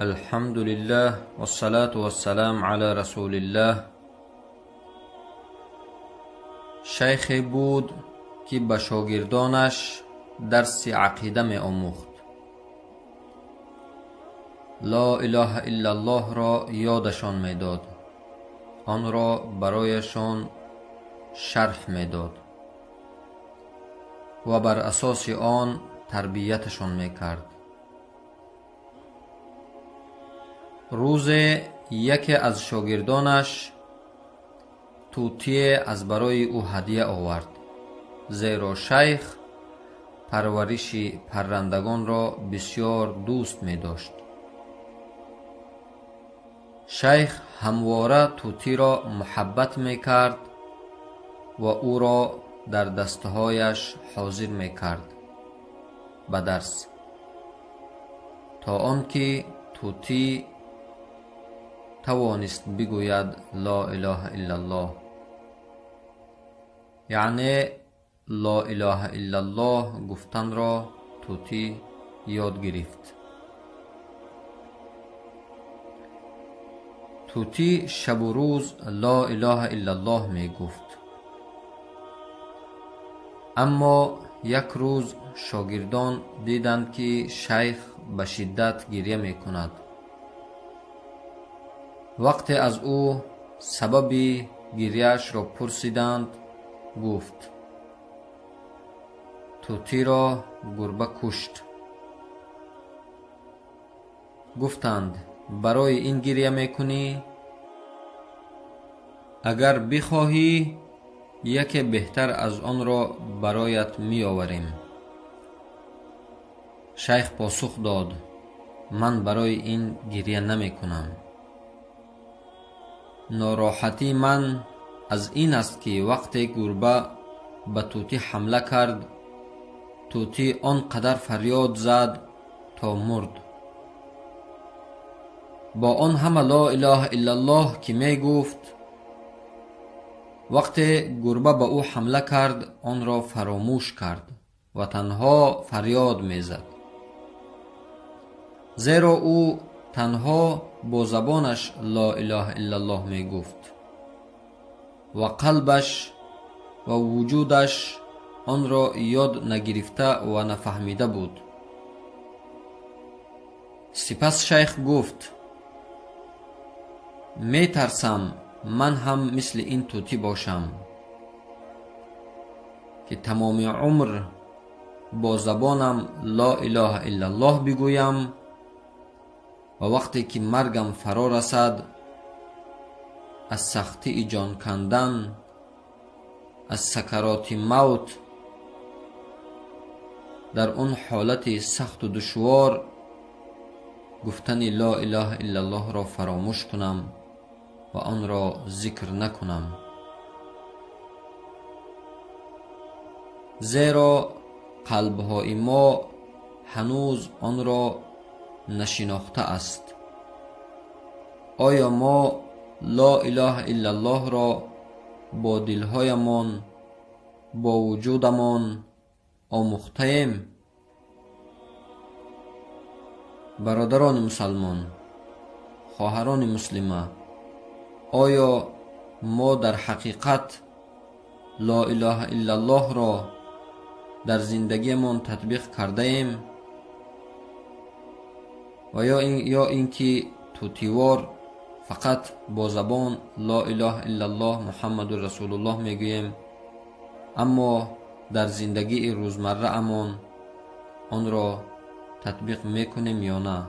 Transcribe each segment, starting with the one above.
الحمد لله والصلاة والسلام على رسول الله. شیخی بود که به شاگردانش درس عقیده می آموخت. لا اله الا الله را یادشان می داد. آن را برایشان شرح می داد و بر اساس آن تربیتشان می کرد. روز یکی از شاگردانش طوطی از برای او هدیه آورد، زیرا شیخ پرورش پرندگان را بسیار دوست می داشت. شیخ همواره طوطی را محبت می کرد و او را در دستهایش حاضر می کرد به درس، تا آنکه طوطی توانست بگوید لا اله الا الله، یعنی لا اله الا الله گفتن را طوطی یاد گرفت. طوطی شب و روز لا اله الا الله می گفت. اما یک روز شاگردان دیدند که شیخ به شدت گریه می کند. وقتی از او سبب گریه‌اش را پرسیدند، گفت طوطی را گربه کشت. گفتند برای این گریه میکنی؟ اگر بخواهی یکی بهتر از آن را برایت می آوریم. شیخ پاسخ داد من برای این گریه نمی کنم. ناراحتی من از این است که وقتی گربه به طوطی حمله کرد، طوطی آنقدر فریاد زد تا مرد. با آن همه لا اله الا الله که می گفت، وقتی گربه به او حمله کرد آن را فراموش کرد و تنها فریاد می زد، زیرا او تنها با زبانش لا اله الا الله می گفت و قلبش و وجودش آن را یاد نگرفته و نفهمیده بود. سپس شیخ گفت می ترسم من هم مثل این طوطی باشم که تمام عمر با زبانم لا اله الا الله بگویم و وقتی که مرگم فرا رسد از سختی جان کندن، از سکرات موت، در اون حالت سخت و دشوار گفتن لا اله الا الله را فراموش کنم و آن را ذکر نکنم، زیرا قلبهای ما هنوز آن را نشناخته است. آیا ما لا اله الا الله را با دلهایمان، با وجودمان آموخته ایم؟ برادران مسلمان، خواهران مسلمه، آیا ما در حقیقت لا اله الا الله را در زندگیمان تطبیق کرده ایم؟ و یا اینکه طوطیوار فقط با زبان لا اله الا الله محمد رسول الله میگوییم، اما در زندگی روزمره امان آن را تطبیق میکنیم یا نه؟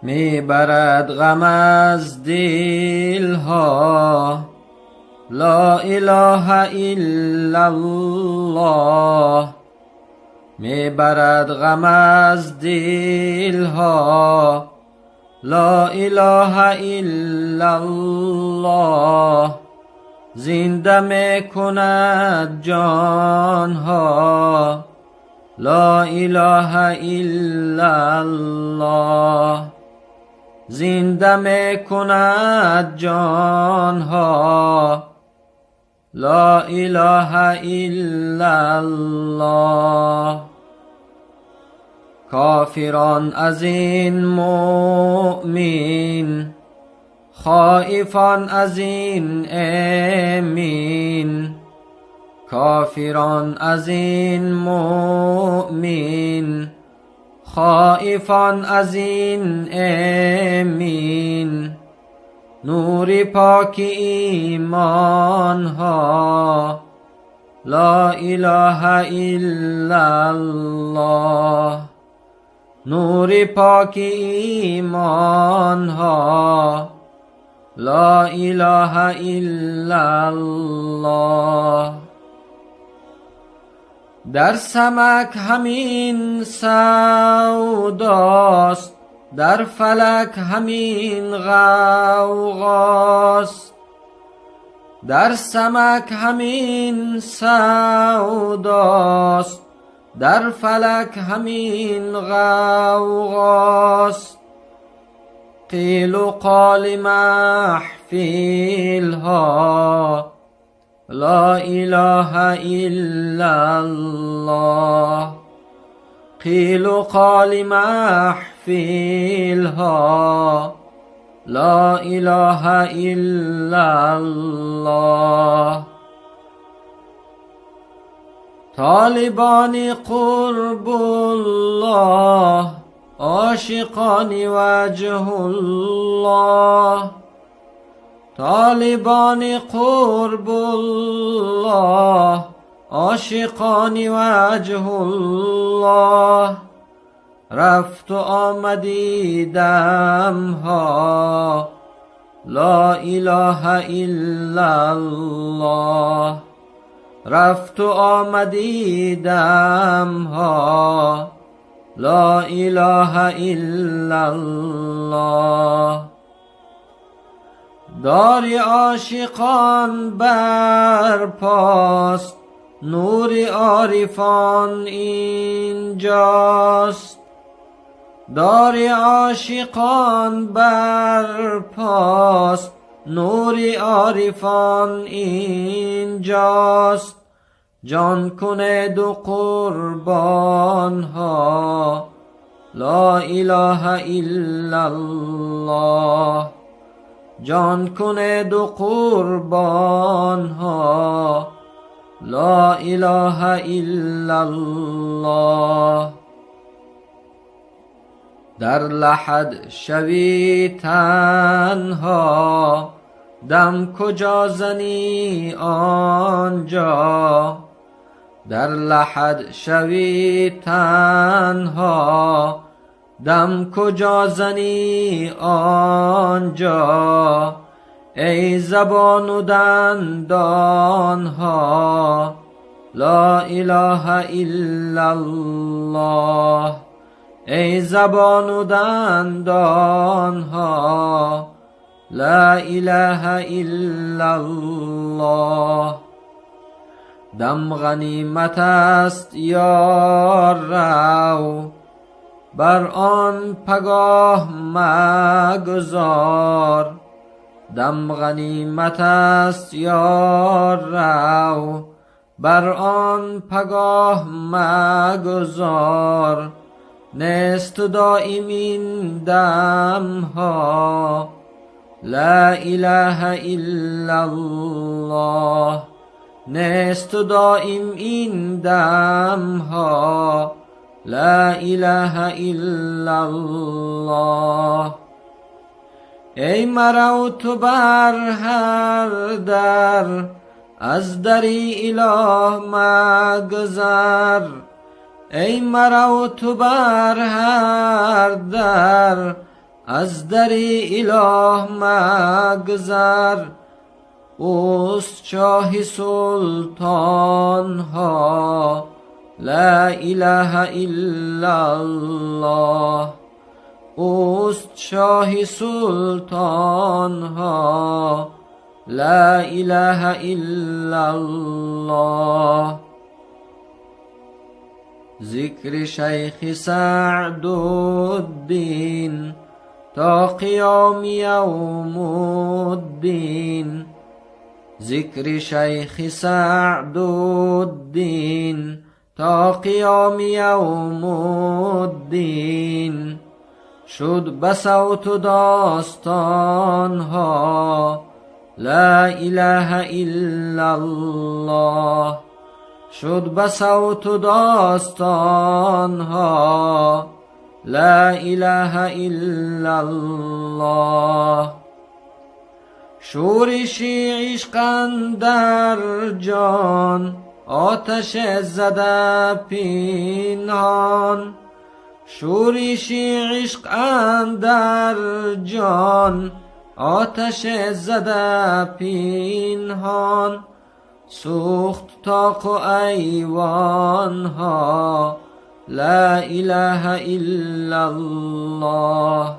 میبرد غم از دلها لا اله الا الله، میبرد غم از دلها لا اله الا الله، زنده میکند جانها لا اله الا الله، زنده میکند جانها لا اله الا الله. کافران از این مؤمن، خائفان از این امین. کافران از این مؤمن، خائفان از این امین. نور پاک ایمان ها، لا اله الا الله. نور پاک ایمان ها، لا اله الا الله. در سمک همین سوداست، در فلک همین غوغاست. در سمک همین سوداست، در فلک همین غوغاست. قیل و قال محفیل ها، لا اله الا الله. قیل و قال محفیل ها، لا اله الا الله. طالبان قرب الله، عاشقان وجه الله. طالبان قرب الله، عاشقان وجه الله. رفت و آمدی دم ها، لا اله الا الله. رفت و آمدی دم ها، لا اله الا الله. دار عاشقان برپاست، نور عارفان اینجاست. دار عاشقان برپاست، نور عارفان اینجاست. جان کند و قربان ها، لا اله الا الله. جان کند و قربان ها، لا اله الا الله. در لحد شوی تنها، دم کجا زنی آنجا. در لحد شوی تنها، دم کجا زنی آنجا. ای زبان و دندان ها، لا اله الا الله. ای زبان و دندان ها، لا اله الا الله. دم غنیمت است یار رو، بر آن پگاه مگذار. دم غنیمت است یار رو، بر آن پگاه مگذار. نیست دائم این دم ها، لا اله الا الله. نیست دائم این دم ها، لا اله الا الله. ای مرو تو بر هر در، از دری اله مگذر. ای مرو تو بر هر در، از دری اله مگذر. اوست شاه سلطان ها، لا اله الا الله. اوست شاه سلطان ها، لا اله الا الله. ذکر شیخ سعدالدین تا قیام یوم الدین. ذکر شیخ سعدالدین تا قیام یوم الدین. شد به صوت و داستان ها لا اله الا الله. شد به صوت و داستان ها لا اله الا الله. شورش عشق اندر جان آتش زده پنهان. شورش عشق اندر جان آتش زده پنهان. سوخت طاق و ایوان ها لا اله الا الله.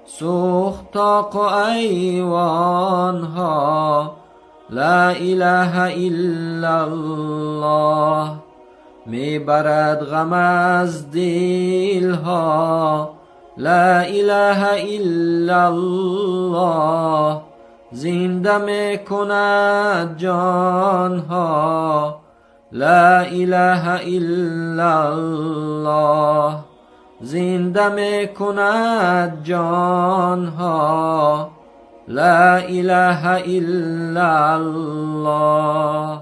سوخت طاق و ایوان ها لا اله الا الله. می برد غم از دل ها لا اله الا الله. زنده می کند جان ها لا اله الا الله. زنده می کند جان ها لا اله الا الله.